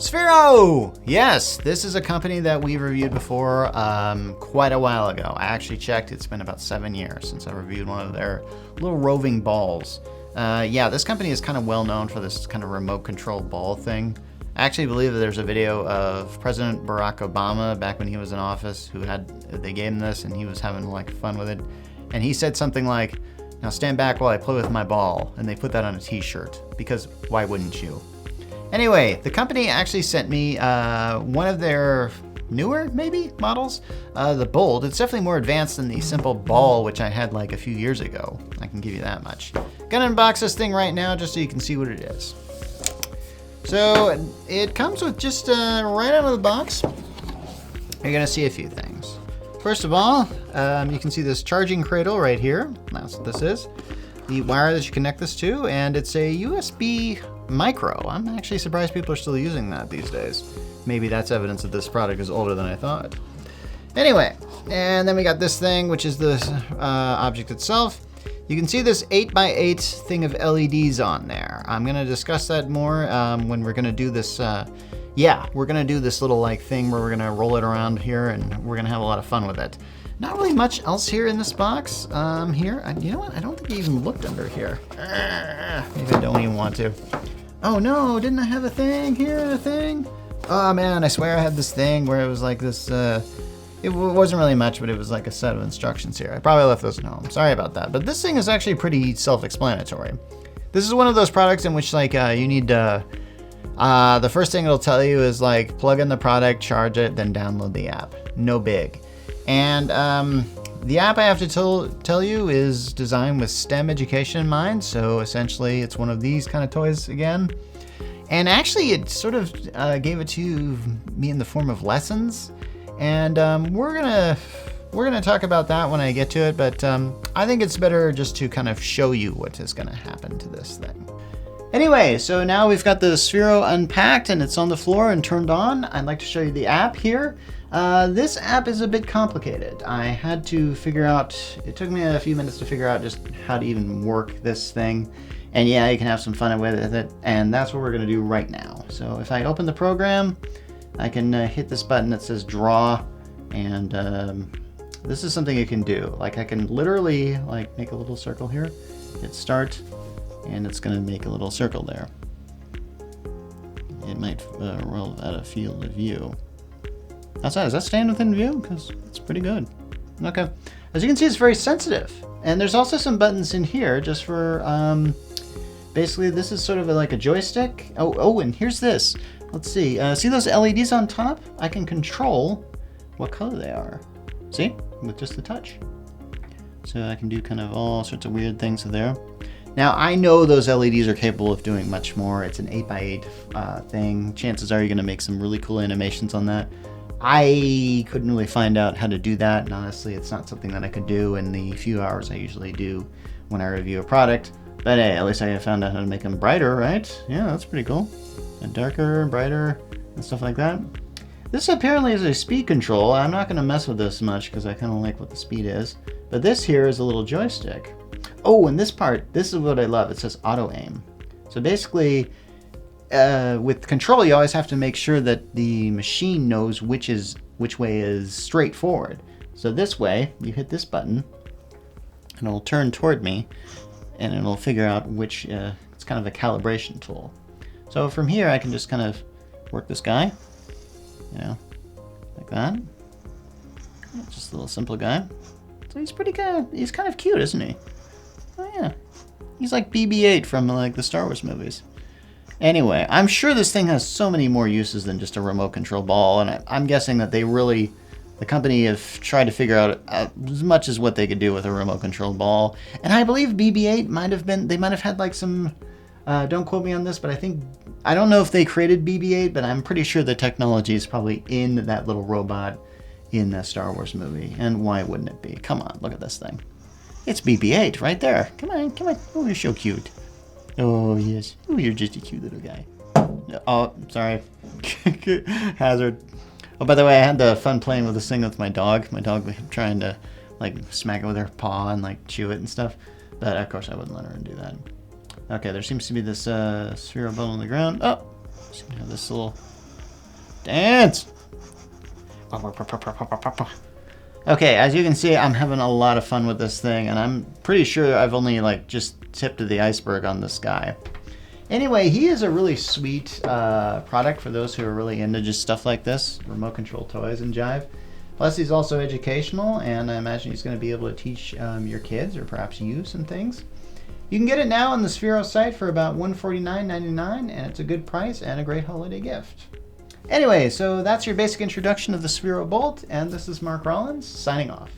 Sphero! Yes, this is a company that we've reviewed before quite a while ago. I actually checked, it's been about 7 years since I reviewed one of their little roving balls. Yeah, this company is kind of well known for this kind of remote control ball thing. I actually believe that there's a video of President Barack Obama back when he was in office they gave him this and he was having like fun with it. And he said something like, "Now stand back while I play with my ball." And they put that on a t-shirt because why wouldn't you? Anyway, the company actually sent me one of their newer, maybe, models. The Bold. It's definitely more advanced than the simple ball, which I had like a few years ago. I can give you that much. Gonna unbox this thing right now just so you can see what it is. So it comes with just right out of the box. You're gonna see a few things. First of all, you can see this charging cradle right here. That's what this is. The wire that you connect this to, and it's a USB micro. I'm actually surprised people are still using that these days. Maybe that's evidence that this product is older than I thought. Anyway, and then we got this thing, which is the object itself. You can see this 8x8 thing of LEDs on there. I'm gonna discuss that more when we're gonna do this. Yeah, we're gonna do this little like thing where we're gonna roll it around here and we're gonna have a lot of fun with it. Not really much else here in this box. You know what? I don't think I even looked under here. Maybe I don't even want to. Oh no, didn't I have a thing here? A thing? Oh man, I swear I had this thing where it was like this, it wasn't really much, but it was like a set of instructions here. I probably left those at home. Sorry about that. But this thing is actually pretty self-explanatory. This is one of those products in which like you need the first thing it'll tell you is like plug in the product, charge it, then download the app. No big. And the app I have to tell you is designed with STEM education in mind. So essentially it's one of these kind of toys again. And actually it sort of gave it to me in the form of lessons. And we're gonna talk about that when I get to it. But I think it's better just to kind of show you what is gonna happen to this thing. Anyway, so now we've got the Sphero unpacked and it's on the floor and turned on. I'd like to show you the app here. This app is a bit complicated. I had to figure out, it took me a few minutes to figure out just how to even work this thing. And yeah, you can have some fun with it, and that's what we're gonna do right now. So if I open the program, I can hit this button that says draw, and this is something you can do. Like I can literally like make a little circle here, hit start, and it's gonna make a little circle there. It might roll out of field of view. Outside, does that stand within view? Because it's pretty good. Okay. As you can see, it's very sensitive. And there's also some buttons in here just for, basically this is sort of like a joystick. Oh, and here's this. Let's see. See those LEDs on top? I can control what color they are. See? With just the touch. So I can do kind of all sorts of weird things there. Now, I know those LEDs are capable of doing much more. It's an 8x8 thing. Chances are you're going to make some really cool animations on that. I couldn't really find out how to do that, and honestly, it's not something that I could do in the few hours I usually do when I review a product. But hey, at least I found out how to make them brighter, right? Yeah, that's pretty cool. And darker, brighter, and stuff like that. This apparently is a speed control. I'm not going to mess with this much because I kind of like what the speed is. But this here is a little joystick. Oh, and this part, this is what I love. It says auto aim. So basically, with control, you always have to make sure that the machine knows which way is straight forward. So this way, you hit this button, and it'll turn toward me, and it'll figure out which. It's kind of a calibration tool. So from here, I can just kind of work this guy, you know, like that. Just a little simple guy. So he's kind of cute, isn't he? Oh yeah, he's like BB-8 from like the Star Wars movies. Anyway, I'm sure this thing has so many more uses than just a remote control ball, and I'm guessing that the company have tried to figure out as much as what they could do with a remote control ball. And I believe BB-8 might have had like some, don't quote me on this, but I don't know if they created BB-8, but I'm pretty sure the technology is probably in that little robot in the Star Wars movie. And why wouldn't it be? Come on, look at this thing. It's BB-8 right there. Come on. Oh, you're so cute. Oh, yes. Oh, you're just a cute little guy. Oh, sorry. Hazard. Oh, by the way, I had the fun playing with this thing with my dog. My dog was trying to, like, smack it with her paw and, like, chew it and stuff. But, of course, I wouldn't let her do that. Okay, there seems to be this Sphero bone on the ground. Oh! Seem to have this little Dance! Okay, as you can see, I'm having a lot of fun with this thing, and I'm pretty sure I've only like just tipped of the iceberg on this guy. Anyway, he is a really sweet product for those who are really into just stuff like this, remote control toys and jive. Plus, he's also educational, and I imagine he's going to be able to teach your kids or perhaps you some things. You can get it now on the Sphero site for about $149.99, and it's a good price and a great holiday gift. Anyway, so that's your basic introduction of the Sphero Bolt, and this is Mark Rollins signing off.